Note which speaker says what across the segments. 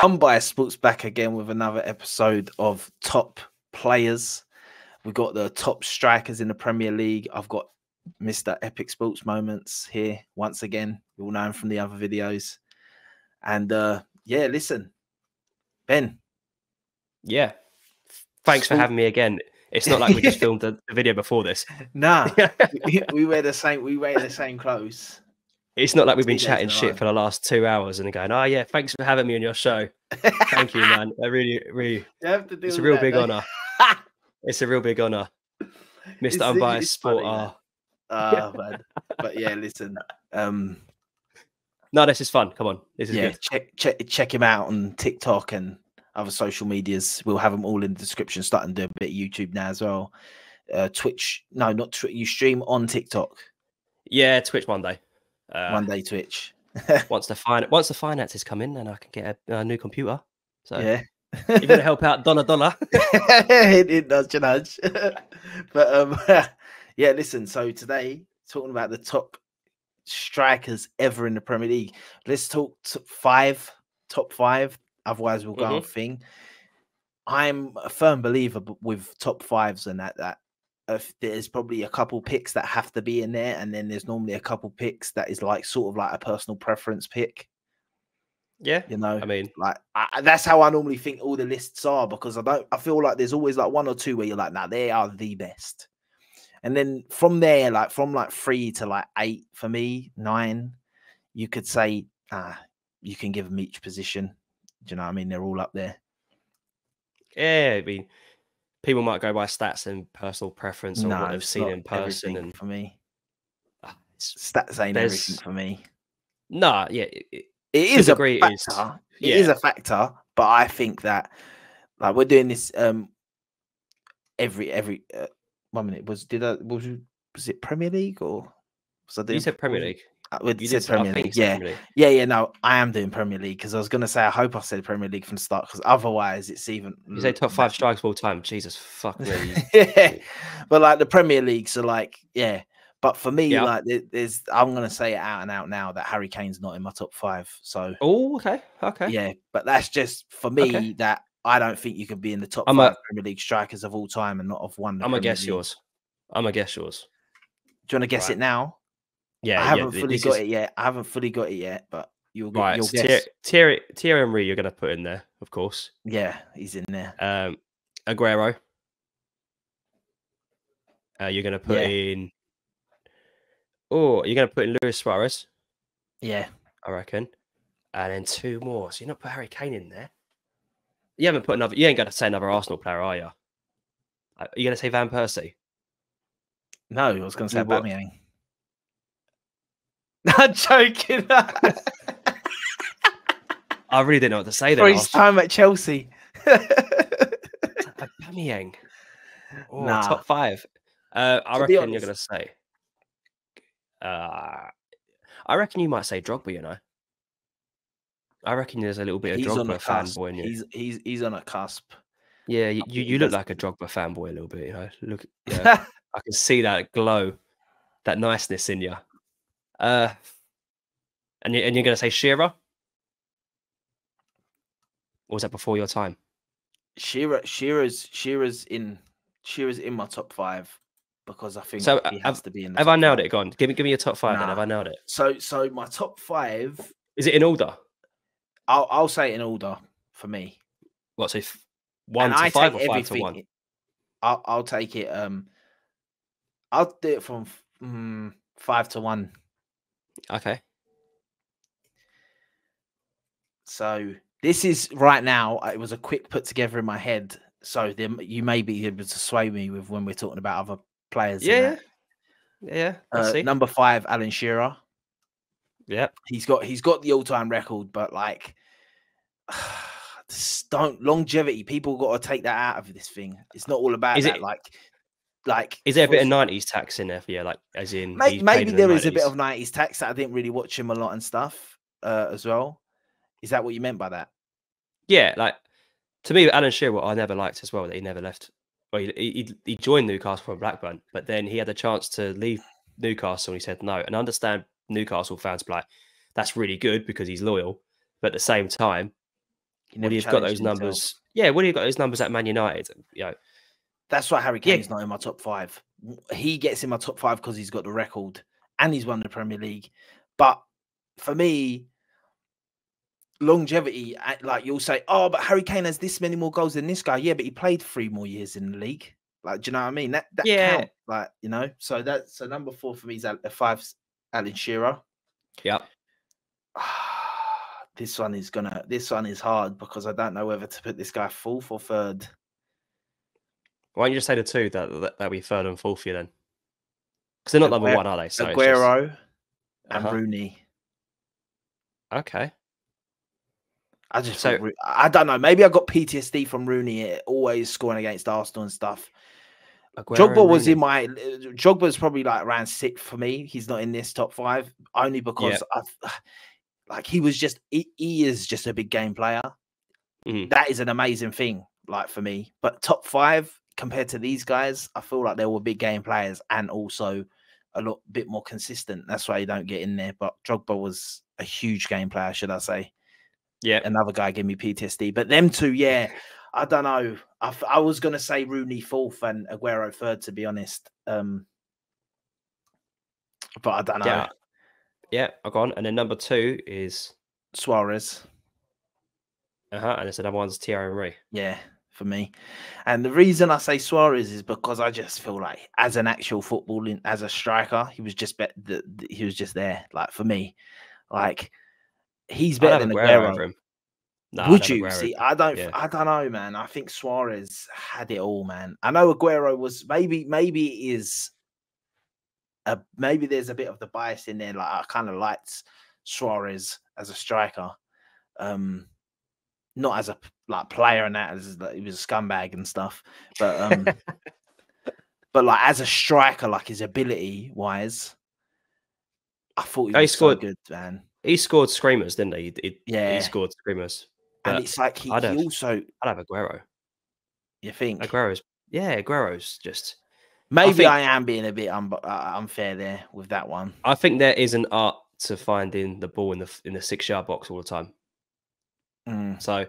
Speaker 1: Unbiased Sports back again with another episode of Top Players. We've got the top strikers in the Premier League. I've got Mr. Epic Sports Moments here once again. You all know him from the other videos. And yeah, listen, Ben.
Speaker 2: Yeah. Thanks for having me again. It's not like we just filmed the video before this.
Speaker 1: Nah, we wear the same clothes.
Speaker 2: It's not like we've been chatting shit for the last 2 hours and going, oh yeah, thanks for having me on your show. Thank you, man. I really, it's a real big honor. It's a real big honor. Mr. Unbiased Sport.
Speaker 1: Man. But yeah, listen.
Speaker 2: No, this is fun. Come on. This is good.
Speaker 1: Check him out on TikTok and other social medias. We'll have them all in the description. Starting to do a bit of YouTube now as well. Twitch. No, not Twitch. You stream on TikTok.
Speaker 2: Yeah, Twitch one day.
Speaker 1: One day Twitch.
Speaker 2: once the finances come in, then I can get a new computer. So
Speaker 1: yeah,
Speaker 2: you're gonna help out dollar.
Speaker 1: it does, nudge. But yeah, listen. So today, talking about the top strikers ever in the Premier League. Let's talk top five. Otherwise, we'll go on thing. I'm a firm believer with top fives and that. There's probably a couple picks that have to be in there, and then there's normally a couple picks that is like sort of like a personal preference pick.
Speaker 2: Yeah,
Speaker 1: you know,
Speaker 2: I mean,
Speaker 1: like that's how I normally think all the lists are, because I feel like there's always like one or two where you're like, nah, they are the best, and then from there, like from like 3 to like 8 for me, 9, you could say, you can give them each position. Do you know what I mean? They're all up there.
Speaker 2: Yeah, I mean, people might go by stats and personal preference or what they've seen in person. And
Speaker 1: for me, stats ain't everything for me.
Speaker 2: Nah, yeah, it
Speaker 1: is a factor. It is a factor, but I think that like we're doing this every 1 minute. Was it Premier League or was I doing?
Speaker 2: You said Premier League.
Speaker 1: You said Premier League. Yeah. No, I am doing Premier League because I was going to say I hope I said Premier League from the start, because otherwise it's even.
Speaker 2: You say top 5 strikers of all time. Jesus fuck me.
Speaker 1: Yeah, but like the Premier League, so like But for me, like I'm going to say it out and out now that Harry Kane's not in my top 5. So
Speaker 2: okay.
Speaker 1: Yeah, but that's just for me that I don't think you can be in the top 5 Premier League strikers of all time and not have won.
Speaker 2: I'm gonna guess yours.
Speaker 1: Do you want to guess it now?
Speaker 2: Yeah,
Speaker 1: I haven't fully got it yet. But you'll guess.
Speaker 2: Thierry Henry, you're going to put in there, of course.
Speaker 1: Yeah, he's in there.
Speaker 2: Aguero. You're going to put in. Oh, you're going to put in Luis Suarez.
Speaker 1: Yeah,
Speaker 2: I reckon. And then 2 more. So you're not put Harry Kane in there. You haven't put another. You ain't going to say another Arsenal player, are you? Are you going to say Van Persie?
Speaker 1: No, I was going to say Aubameyang. I'm joking.
Speaker 2: I really didn't know what to say there.
Speaker 1: For his time at Chelsea.
Speaker 2: Aubameyang. Top 5. I reckon you're going to say. I reckon you might say Drogba. You know. I reckon there's a little bit of Drogba fanboy in you.
Speaker 1: He's on a cusp.
Speaker 2: Yeah, you look like a Drogba fanboy a little bit. You know, look. Yeah, I can see that glow, that niceness in you. And you're going to say Shearer? Or was that before your time?
Speaker 1: Shearer's in my top 5 because I think he has to be in.
Speaker 2: Have I nailed it? Go on, give me your top 5. Then have I nailed it?
Speaker 1: So my top 5.
Speaker 2: Is it in order?
Speaker 1: I'll say it in order for me.
Speaker 2: What? So 1 to 5 or 5 to 1?
Speaker 1: I'll take it. I'll do it from 5 to 1.
Speaker 2: Okay.
Speaker 1: So this is right now. It was a quick put together in my head. So you may be able to sway me with when we're talking about other players.
Speaker 2: Yeah.
Speaker 1: Number 5, Alan Shearer.
Speaker 2: Yeah.
Speaker 1: He's got the all-time record, but like, longevity. People got to take that out of this thing. It's not all about that. Like,
Speaker 2: is there a bit of 90s tax in there for you? Like, as in,
Speaker 1: maybe there is a bit of 90s tax that I didn't really watch him a lot and stuff as well. Is that what you meant by that?
Speaker 2: Yeah, like to me, Alan Shearer, I never liked as well that he never left. Well, he joined Newcastle from Blackburn, but then he had the chance to leave Newcastle and he said no. And I understand Newcastle fans be like, that's really good because he's loyal, but at the same time, Would he have got those numbers? Yeah, would he have got those numbers at Man United?
Speaker 1: That's why Harry Kane's not in my top 5. He gets in my top 5 because he's got the record and he's won the Premier League. But for me, longevity, like you'll say, oh, but Harry Kane has this many more goals than this guy. Yeah, but he played 3 more years in the league. Like, do you know what I mean? That counts. Like, so number 4 for me is 5, Alan Shearer.
Speaker 2: Yep.
Speaker 1: This one is hard because I don't know whether to put this guy 4th or 3rd.
Speaker 2: Why don't you just say the 2 that'll be 3rd and 4th for you then? Because they're not number 1, are they? So
Speaker 1: Aguero and Rooney.
Speaker 2: Okay.
Speaker 1: I don't know. Maybe I got PTSD from Rooney always scoring against Arsenal and stuff. Drogba's probably like around 6th for me. He's not in this top 5 only because he is just a big game player. That is an amazing thing, like for me. But top 5 compared to these guys, I feel like they were big game players and also a bit more consistent. That's why you don't get in there. But Drogba was a huge game player, should I say?
Speaker 2: Yeah,
Speaker 1: another guy gave me PTSD. But them two, I don't know. I was gonna say Rooney 4th and Aguero 3rd, to be honest. But I don't know.
Speaker 2: Yeah, I've gone. And then number 2 is
Speaker 1: Suarez.
Speaker 2: And I said number 1's Thierry Henry.
Speaker 1: Yeah, for me. And the reason I say Suarez is because I just feel like as an actual footballing, as a striker, he was just there. Like for me, like he's better than Aguero.
Speaker 2: Over him.
Speaker 1: No, would you see? I don't know, man. I think Suarez had it all, man. I know Aguero was maybe there's a bit of the bias in there. Like I kind of liked Suarez as a striker, not as a player and that. He was a scumbag and stuff, but but like as a striker, like his ability wise, I thought he scored so good, man.
Speaker 2: He scored screamers, didn't he? He scored screamers.
Speaker 1: And it's like I'd have
Speaker 2: Aguero.
Speaker 1: You think?
Speaker 2: Aguero's just...
Speaker 1: Maybe I am being a bit unfair there with that one.
Speaker 2: I think there is an art to finding the ball in the 6-yard box all the time. So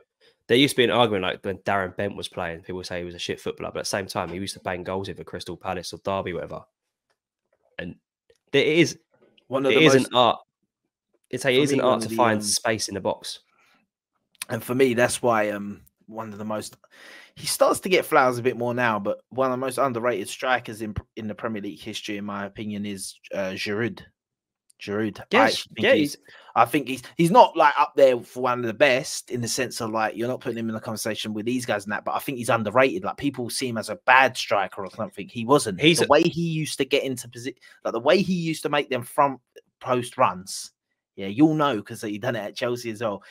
Speaker 2: there used to be an argument like when Darren Bent was playing, people say he was a shit footballer, but at the same time, he used to bang goals in for Crystal Palace or Derby, whatever. And there is an art. It is an art to find space in the box.
Speaker 1: And for me, that's why one of the most... He starts to get flowers a bit more now, but one of the most underrated strikers in the Premier League history, in my opinion, is Giroud. I think he's not like up there for one of the best in the sense of like you're not putting him in the conversation with these guys and that, but I think he's underrated. Like people see him as a bad striker or something. He wasn't. The way he used to get into position, like the way he used to make them front post runs. Yeah, you'll know because he done it at Chelsea as well.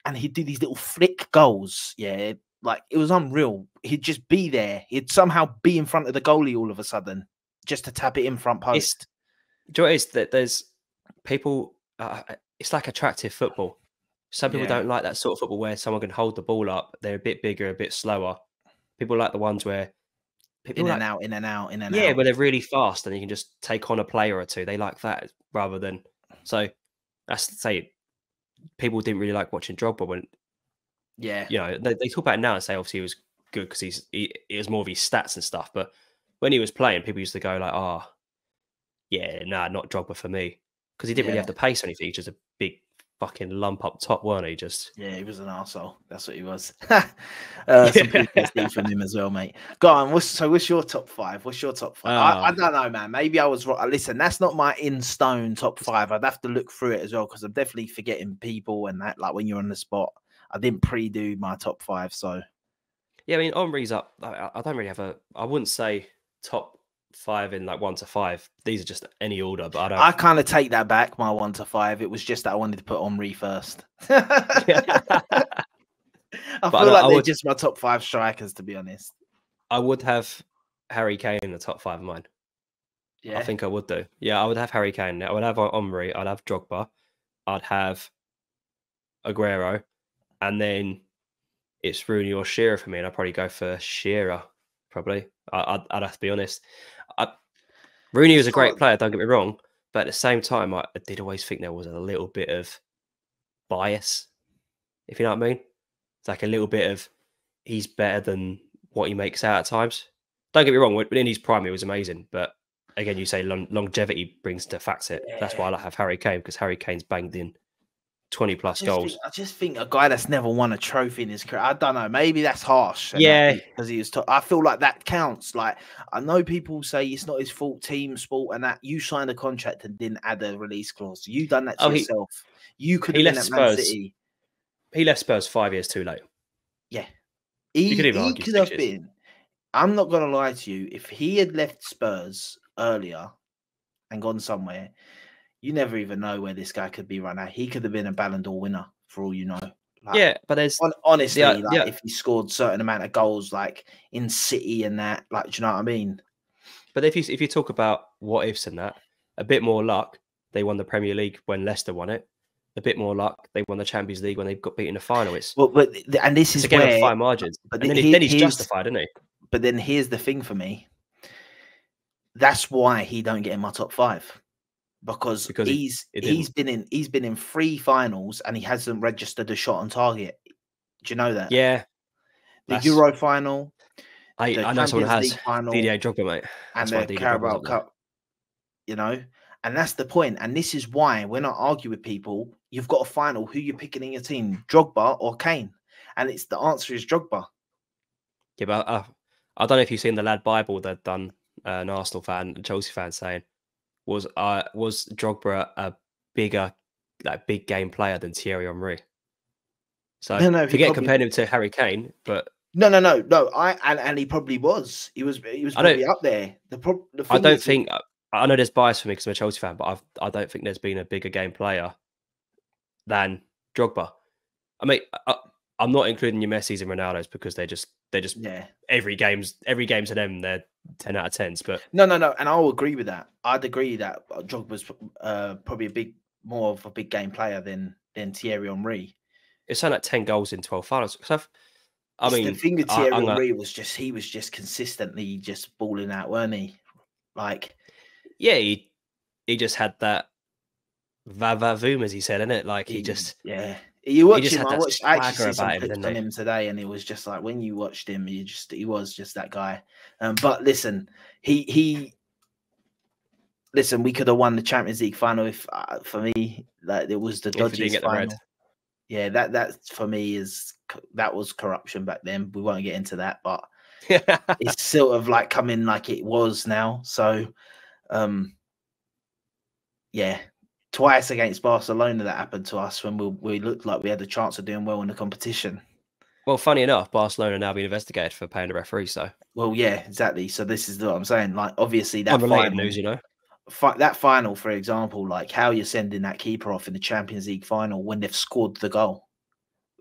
Speaker 1: And he'd do these little flick goals. Yeah, like it was unreal. He'd just be there. He'd somehow be in front of the goalie all of a sudden just to tap it in front post.
Speaker 2: Do you know what it is? That there's people, it's like attractive football. Some people don't like that sort of football where someone can hold the ball up. They're a bit bigger, a bit slower. People like the ones where
Speaker 1: in and out.
Speaker 2: Yeah, where they're really fast and you can just take on a player or two. They like that rather than... So that's to say, people didn't really like watching Drogba when...
Speaker 1: Yeah.
Speaker 2: You know, they talk about it now and say obviously he was good because it was more of his stats and stuff. But when he was playing, people used to go like, not Drogba for me. Because he didn't really have the pace or anything. He was just a big fucking lump up top, weren't he?
Speaker 1: He was an arsehole. That's what he was. Some PTSD from him as well, mate. Go on. What's your top 5? What's your top 5? I don't know, man. Maybe I was wrong. Listen, that's not my in-stone top 5. I'd have to look through it as well because I'm definitely forgetting people and that. Like when you're on the spot, I didn't pre-do my top 5, so...
Speaker 2: Yeah, I mean, Henry's up. I don't really have I wouldn't say top 5 in like 1 to 5. These are just any order, but I
Speaker 1: kind of take that back, my 1 to 5. It was just that I wanted to put Henry first. I feel like they're just my top 5 strikers, to be honest.
Speaker 2: I would have Harry Kane in the top 5 of mine. Yeah, I think I would do. Yeah, I would have Harry Kane. I would have Henry. I'd have Drogba. I'd have Aguero. And then it's Rooney or Shearer for me, and I'd probably go for Shearer. Probably, I'd have to be honest. Rooney was a great player, don't get me wrong, but at the same time, I did always think there was a little bit of bias, if you know what I mean. Does like a little bit of he's better than what he makes out at times. Don't get me wrong, in his prime he was amazing, but again, you say longevity brings to facts it. That's why I have Harry Kane, because Harry Kane's banged in 20+ goals.
Speaker 1: I just think a guy that's never won a trophy in his career, I don't know, maybe that's harsh.
Speaker 2: Yeah.
Speaker 1: Because he was I feel like that counts. Like, I know people say it's not his fault, team sport, and that you signed a contract and didn't add a release clause. You done that to yourself. You could have been at Man City.
Speaker 2: He left Spurs 5 years too late.
Speaker 1: Yeah.
Speaker 2: You could even argue 6 years.
Speaker 1: Been. I'm not going to lie to you. If he had left Spurs earlier and gone somewhere, you never even know where this guy could be right now. He could have been a Ballon d'Or winner for all you know.
Speaker 2: Like, yeah, but there's
Speaker 1: honestly, if he scored certain amount of goals, like in City and that, like, do you know what I mean?
Speaker 2: But if you talk about what ifs and that, a bit more luck, they won the Premier League when Leicester won it. A bit more luck, they won the Champions League when they got beat in the final.
Speaker 1: And this is
Speaker 2: a game of fine margins. But then he's justified, isn't he?
Speaker 1: But then here's the thing for me. That's why he don't get in my top 5. Because he's been in 3 finals and he hasn't registered a shot on target. Do you know that?
Speaker 2: Yeah.
Speaker 1: The Euro final.
Speaker 2: I know someone has Didier Drogba, mate.
Speaker 1: And the Carabao Cup. You know? And that's the point. And this is why when I argue with people, you've got a final, who you're picking in your team, Drogba or Kane? And the answer is Drogba.
Speaker 2: Yeah, but I don't know if you've seen the Lad Bible that done an Arsenal fan, a Chelsea fan saying, was Drogba a bigger, big game player than Thierry Henry? So forget comparing him to Harry Kane, but
Speaker 1: no. And he probably was. He was probably up there.
Speaker 2: I know there's bias for me because I'm a Chelsea fan, but I don't think there's been a bigger game player than Drogba. I mean, I'm not including your Messis and Ronaldos because they're just every game's to them they're 10 out of 10s. But
Speaker 1: no, and I'll agree with that. I'd agree that Drogba's probably more of a big game player than Thierry Henry.
Speaker 2: It's something like 10 goals in 12 finals. I mean,
Speaker 1: the thing with Thierry Henry was he was just consistently just balling out, weren't he? Like,
Speaker 2: yeah, he just had that va-va-voom, as he said, innit? Like he just
Speaker 1: You watch him. I actually see some clips on him today, and it was just like when you watched him, he was just that guy. But listen, listen. We could have won the Champions League final if, for me, like it was the dodgiest final. Yeah, that for me that was corruption back then. We won't get into that, but it's sort of like coming like it was now. So, yeah. Twice against Barcelona that happened to us when we looked like we had a chance of doing well in the competition.
Speaker 2: Well, funny enough, Barcelona are now being investigated for paying the referee. So,
Speaker 1: well, yeah, exactly. So this is what I'm saying. Like, obviously, that
Speaker 2: unrelated news, you know,
Speaker 1: that final, for example, like how you're sending that keeper off in the Champions League final when they've scored the goal.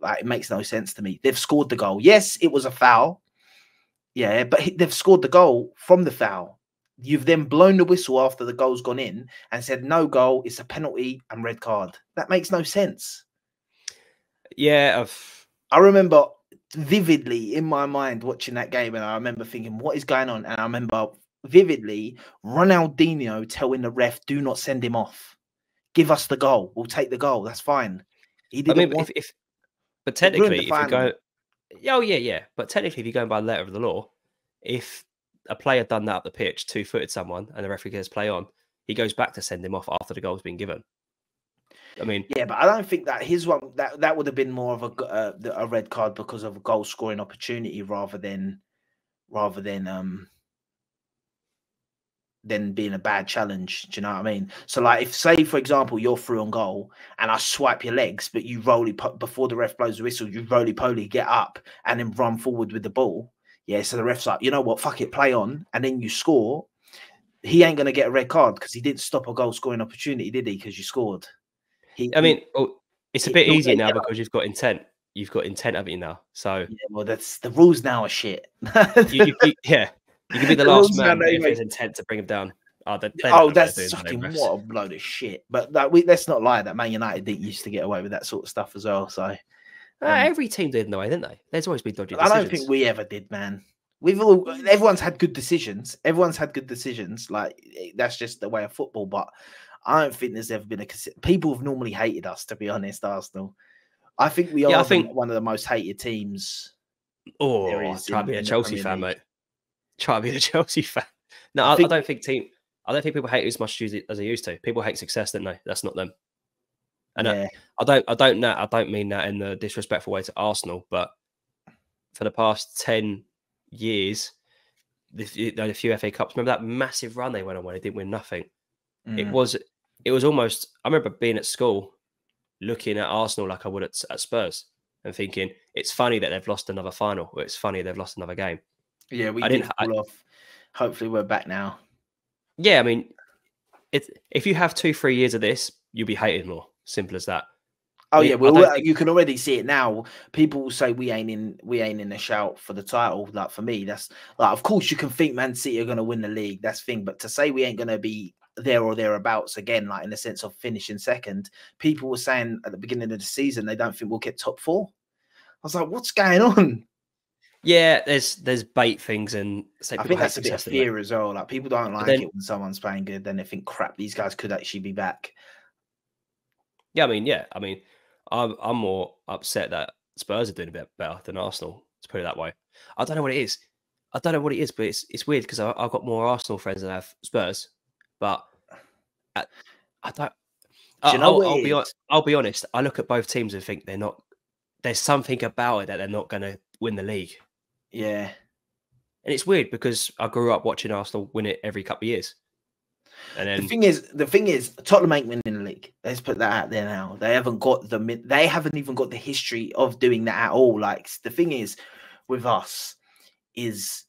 Speaker 1: Like, it makes no sense to me. They've scored the goal. Yes, it was a foul. Yeah, but they've scored the goal from the foul. You've then blown the whistle after the goal's gone in and said, no goal, it's a penalty and red card. That makes no sense.
Speaker 2: Yeah.
Speaker 1: I remember vividly in my mind watching that game, and I remember thinking, what is going on? And I remember vividly Ronaldinho telling the ref, do not send him off. Give us the goal. We'll take the goal. That's fine. He didn't
Speaker 2: but technically, if you go... Oh, yeah. But technically, if you're going by the letter of the law, if a player done that up the pitch, 2-footed someone, and the referee gets play on, he goes back to send him off after the goal's been given. I mean,
Speaker 1: yeah, but I don't think that his one that would have been more of a red card because of a goal scoring opportunity rather than being a bad challenge. Do you know what I mean? So, like, if say for example you're through on goal and I swipe your legs, but you before the ref blows the whistle, you roly-poly get up and then run forward with the ball. Yeah, so the ref's like, you know what, fuck it, play on, and then you score. He ain't going to get a red card because he didn't stop a goal-scoring opportunity, did he? Because you scored.
Speaker 2: It's a bit easier now because you've got intent. You've got intent, haven't you, now? So,
Speaker 1: yeah, well, that's the rules now are shit.
Speaker 2: you can be the last man if there's intent to bring him down.
Speaker 1: That's fucking what a load of shit. But let's not lie, that Man United didn't used to get away with that sort of stuff as well. So.
Speaker 2: Every team did in a way, didn't they? There's always been dodgy decisions.
Speaker 1: I don't think we ever did, man. Everyone's had good decisions. Everyone's had good decisions. Like, that's just the way of football. But I don't think there's ever been people have normally hated us, to be honest, Arsenal. I think we are one of the most hated teams.
Speaker 2: Oh, try to be a Chelsea fan, mate. Try to be a Chelsea fan. No, I don't think people hate it as much as they used to. People hate success, don't they? That's not them. And yeah. I don't mean that in the disrespectful way to Arsenal, but for the past 10 years, the few FA Cups. Remember that massive run they went on where they didn't win nothing. It was almost. I remember being at school, looking at Arsenal like I would at Spurs, and thinking it's funny that they've lost another final, or it's funny they've lost another game.
Speaker 1: Yeah, we did pull off. Hopefully, we're back now.
Speaker 2: Yeah, I mean, if you have 2-3 years of this, you'll be hated more. Simple as that.
Speaker 1: Oh yeah, well, you can already see it now. People will say we ain't in a shout for the title. Like for me, that's like, of course you can think Man City are going to win the league. That's the thing, but to say we ain't going to be there or thereabouts again, like in the sense of finishing second, people were saying at the beginning of the season they don't think we'll get top 4. I was like, what's going on?
Speaker 2: Yeah, there's bait things, and
Speaker 1: I think that's a bit of fear as well. Like people don't like it when someone's playing good, then they think, crap, these guys could actually be back.
Speaker 2: Yeah, I mean, I'm more upset that Spurs are doing a bit better than Arsenal, to put it that way. I don't know what it is. But it's weird because I've got more Arsenal friends than I have Spurs. But I don't. I'll be honest. I look at both teams and think they're not. There's something about it that they're not going to win the league.
Speaker 1: Yeah,
Speaker 2: and it's weird because I grew up watching Arsenal win it every couple of years. And then
Speaker 1: the thing is, Tottenham ain't winning the league. Let's put that out there now. They haven't even got the history of doing that at all. Like the thing is, with us, is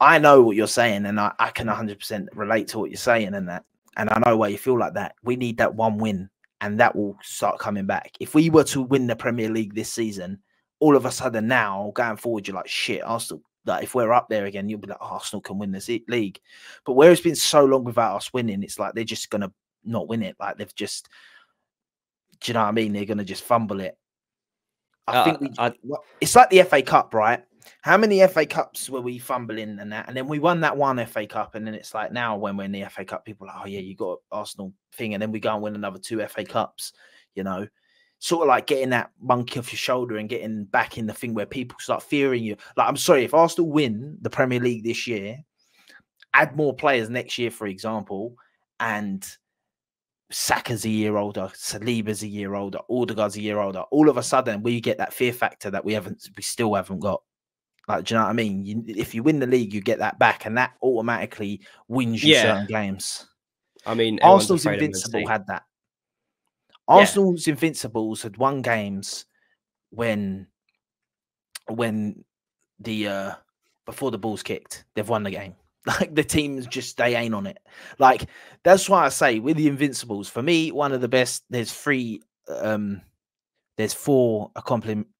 Speaker 1: I know what you're saying, and I can 100% relate to what you're saying, and I know why you feel like that. We need that one win, and that will start coming back. If we were to win the Premier League this season, all of a sudden now going forward, you're like, shit, Arsenal. Like if we're up there again, you'll be like, Arsenal can win this league. But where it's been so long without us winning, it's like they're just gonna not win it. Like they've just, do you know what I mean? They're gonna just fumble it. I think it's like the FA Cup, right? How many FA Cups were we fumbling and that? And then we won that one FA Cup, and then it's like now when we're in the FA Cup, people are like, oh yeah, you got Arsenal thing, and then we go and win another 2 FA Cups, you know. Sort of like getting that monkey off your shoulder and getting back in the thing where people start fearing you. Like, I'm sorry, if Arsenal win the Premier League this year, add more players next year, for example, and Saka's a year older, Saliba's a year older, Odegaard's a year older, all of a sudden we get that fear factor that we still haven't got. Like, do you know what I mean? If you win the league, you get that back, and that automatically wins you certain games.
Speaker 2: I mean,
Speaker 1: Arsenal's Invincible had that. Arsenal's Invincibles had won games when the before the ball's kicked, they've won the game. Like the teams just, they ain't on it. Like that's why I say with the Invincibles, for me, one of the best. There's 4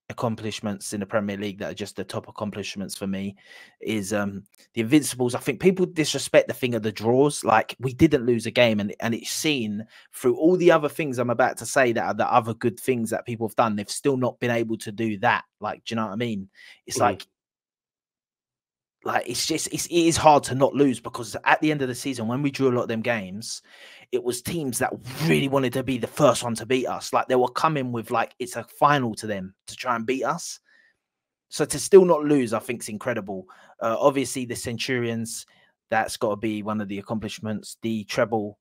Speaker 1: accomplishments in the Premier League that are just the top accomplishments for me. Is the Invincibles. I think people disrespect the thing of the draws. Like we didn't lose a game, and it's seen through all the other things I'm about to say that are the other good things that people have done. They've still not been able to do that. Like, do you know what I mean? It's like it's just it is hard to not lose, because at the end of the season when we drew a lot of them games, it was teams that really wanted to be the first one to beat us. Like they were coming with like it's a final to them to try and beat us. So to still not lose, I think is incredible. Obviously the Centurions, that's got to be one of the accomplishments. The treble,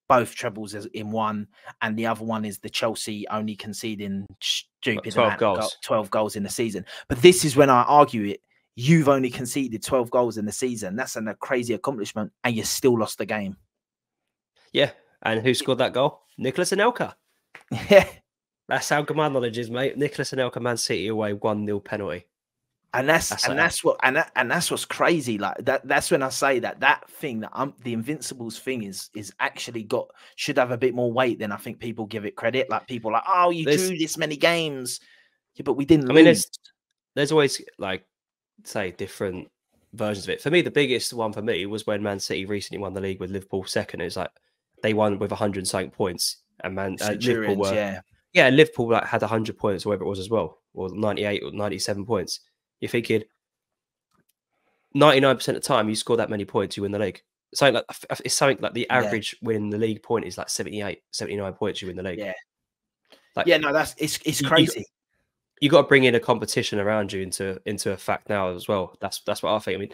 Speaker 1: both trebles in one, and the other one is the Chelsea only conceding stupid 12 goals in the season. But this is when I argue it. You've only conceded 12 goals in the season. That's a crazy accomplishment, and you still lost the game.
Speaker 2: Yeah, and who scored that goal? Nicholas Anelka.
Speaker 1: Yeah.
Speaker 2: That's how good my knowledge is, mate. Nicholas Anelka, Man City away, 1-0 penalty.
Speaker 1: And that's what's crazy. Like that's when I say that thing that the Invincibles thing is actually should have a bit more weight than I think people give it credit. Like people are like, oh, you drew this many games. Yeah, but we didn't lose.
Speaker 2: Mean, there's always like say different versions of it. For me, the biggest one for me was when Man City recently won the league with Liverpool second. It was like they won with 100 something points, and Liverpool were Liverpool like had 100 points or whatever it was as well, or 98 or 97 points. You're thinking 99% of the time you score that many points, you win the league. It's something like the average win the league point is like 78, 79 points, you win the league.
Speaker 1: Yeah.
Speaker 2: Like,
Speaker 1: yeah, no, it's crazy.
Speaker 2: you got to bring in a competition around you into a fact now as well. That's what I think. I mean,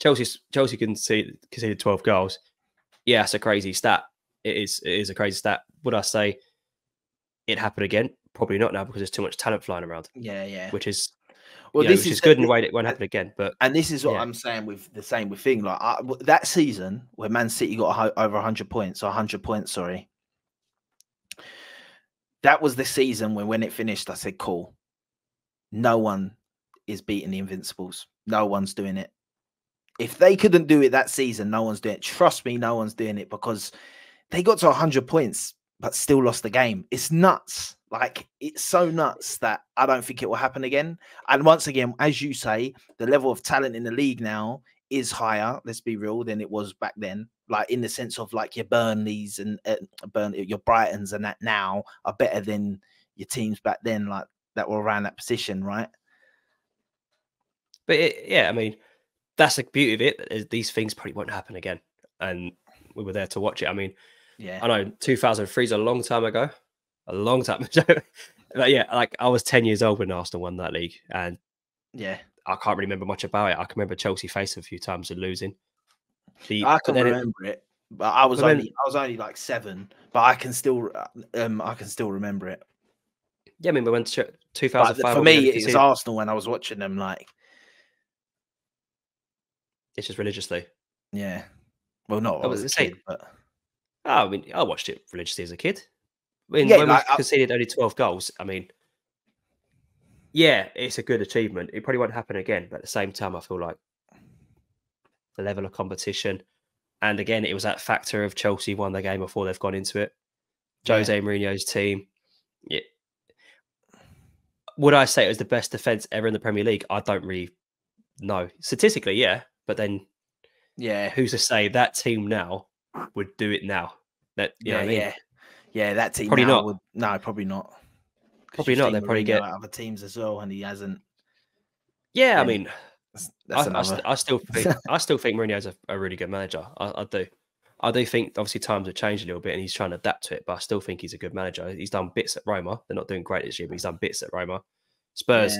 Speaker 2: Chelsea conceded 12 goals. Yeah, it's a crazy stat. It is a crazy stat. Would I say it happened again? Probably not now, because there's too much talent flying around.
Speaker 1: Yeah.
Speaker 2: Which is
Speaker 1: which
Speaker 2: is good in a way that it won't happen again. But
Speaker 1: this is what I'm saying with the same with thing. Like that season where Man City got over 100 points, or 100 points, sorry. That was the season when it finished, I said, cool. No one is beating the Invincibles. No one's doing it. If they couldn't do it that season, no one's doing it. Trust me, no one's doing it, because they got to 100 points but still lost the game. It's nuts. Like, it's so nuts that I don't think it will happen again. And once again, as you say, the level of talent in the league now is higher, let's be real, than it was back then. Like, in the sense of like your Burnleys and your Brightons and that now are better than your teams back then, like that were around that position, right?
Speaker 2: But yeah, I mean, that's the beauty of it. These things probably won't happen again, and we were there to watch it. I mean, yeah, I know 2003 is a long time ago, but yeah, like I was 10 years old when Arsenal won that league, and
Speaker 1: yeah,
Speaker 2: I can't really remember much about it. I can remember Chelsea facing a few times and losing.
Speaker 1: I can remember it, but I was only like 7, but I can still remember it.
Speaker 2: Yeah, I mean, we went to 2005.
Speaker 1: For me, it's Arsenal when I was watching them. Like,
Speaker 2: it's just religiously.
Speaker 1: Yeah, well, not as a kid, but
Speaker 2: I mean, I watched it religiously as a kid. I mean, when we conceded only 12 goals, I mean, yeah, it's a good achievement. It probably won't happen again, but at the same time, I feel like the level of competition, and again, it was that factor of Chelsea won the game before they've gone into it. Jose Mourinho's team. Yeah. Would I say it was the best defense ever in the Premier League? I don't really know. Statistically, yeah, but then,
Speaker 1: yeah,
Speaker 2: who's to say that team now would do it now? That you know what I mean?
Speaker 1: Yeah, that team
Speaker 2: probably
Speaker 1: now
Speaker 2: not.
Speaker 1: No, probably not.
Speaker 2: Probably not. They probably get
Speaker 1: other teams as well, and he hasn't.
Speaker 2: Yeah, I mean,
Speaker 1: I
Speaker 2: still think Mourinho's a really good manager. I do. I do think obviously times have changed a little bit, and he's trying to adapt to it. But I still think he's a good manager. He's done bits at Roma. They're not doing great this year, but he's done bits at Roma. Spurs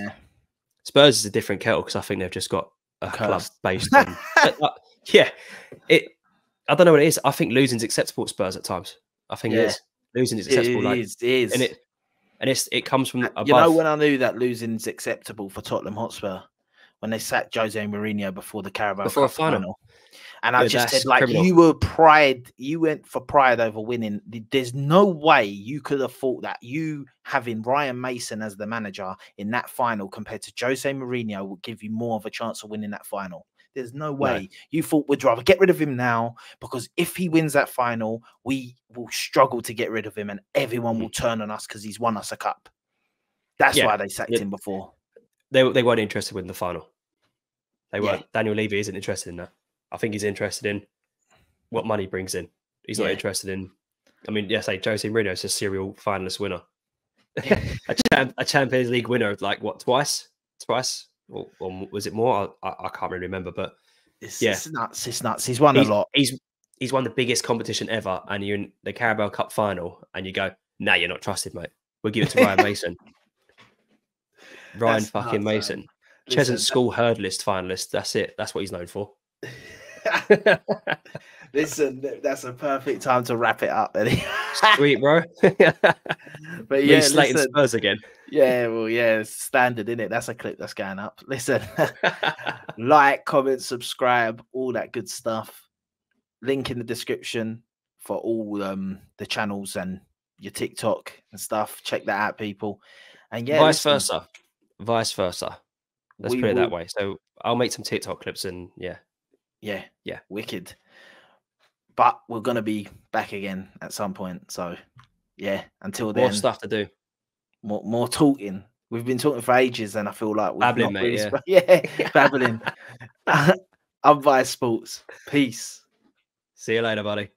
Speaker 2: is a different kettle, because I think they've just got a club based on. Yeah, I don't know what it is. I think losing's acceptable at Spurs at times. I think it is. Losing is acceptable.
Speaker 1: It is.
Speaker 2: And it comes from above.
Speaker 1: You know when I knew that losing is acceptable for Tottenham Hotspur? When they sacked Jose Mourinho before the Carabao Cup final. And I just said, like, criminal. You went for pride over winning. There's no way you could have thought that you having Ryan Mason as the manager in that final compared to Jose Mourinho would give you more of a chance of winning that final. There's no way. No. You thought we'd rather get rid of him now, because if he wins that final, we will struggle to get rid of him and everyone will turn on us because he's won us a cup. That's why they sacked him before.
Speaker 2: They weren't interested in the final. They weren't. Daniel Levy isn't interested in that. I think he's interested in what money brings in. He's not interested in. I mean, say Jose Mourinho is a serial finalist winner, a Champions League winner, like what, twice, or was it more? I can't really remember, but
Speaker 1: it's nuts. It's nuts. He's won a lot.
Speaker 2: He's won the biggest competition ever, and you're in the Carabao Cup final, and you go, "Nah, you're not trusted, mate. We'll give it to Ryan Mason." Ryan fucking Mason. Cheshunt School hurdlist finalist. That's it. That's what he's known for.
Speaker 1: Listen, that's a perfect time to wrap it up, Eddie.
Speaker 2: Sweet, bro.
Speaker 1: But yeah,
Speaker 2: slating Spurs again.
Speaker 1: Yeah, well, it's standard, isn't it? That's a clip that's going up. Listen, like, comment, subscribe, all that good stuff. Link in the description for all the channels and your TikTok and stuff. Check that out, people. And
Speaker 2: vice versa. Let's put it that way. So I'll make some TikTok clips and
Speaker 1: yeah, wicked. But we're gonna be back again at some point. So yeah, until then,
Speaker 2: more stuff to do.
Speaker 1: More talking. We've been talking for ages, and I feel like we've
Speaker 2: babbling,
Speaker 1: not
Speaker 2: mate.
Speaker 1: Really babbling. I'm Vice Sports. Peace.
Speaker 2: See you later, buddy.